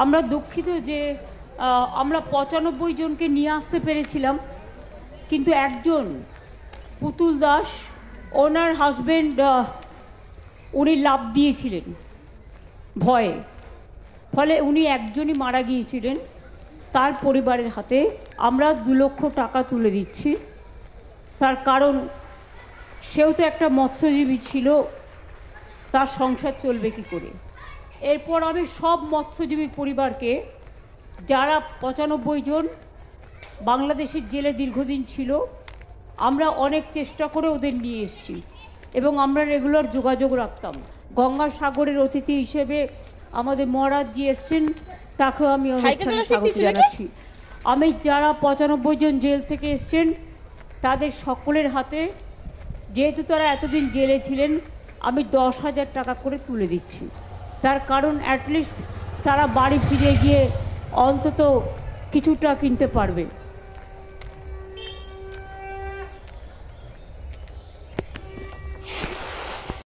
আমরা দুঃখিত যে আমরা 95 জনকে নিয়ে আসতে পেরেছিলাম, কিন্তু একজন পুতুল দাস, ওনার হাজবেন্ড, উনি লাফ দিয়েছিলেন ভয়ে, ফলে উনি একজনই মারা গিয়েছিলেন। তার পরিবারের হাতে আমরা 2 লক্ষ টাকা তুলে দিচ্ছি। তার কারণ সেও তো একটা মৎস্যজীবী ছিল, তার সংসার চলবে কী করে। এরপর আমি সব মৎস্যজীবী পরিবারকে, যারা 95 জন বাংলাদেশের জেলে দীর্ঘদিন ছিল, আমরা অনেক চেষ্টা করে ওদের নিয়ে এসেছি এবং আমরা রেগুলার যোগাযোগ রাখতাম। গঙ্গাসাগরের অতিথি হিসেবে আমাদের মহারাজজি এসছেন, তাকেও আমি অনুষ্ঠানে স্বাগত জানাচ্ছি। আমি যারা 95 জন জেল থেকে এসছেন তাদের সকলের হাতে, যেহেতু তারা এতদিন জেলে ছিলেন, আমি 10,000 টাকা করে তুলে দিচ্ছি। তার কারণ অ্যাটলিস্ট তারা বাড়ি ফিরে গিয়ে অন্তত কিছুটা কিনতে পারবে।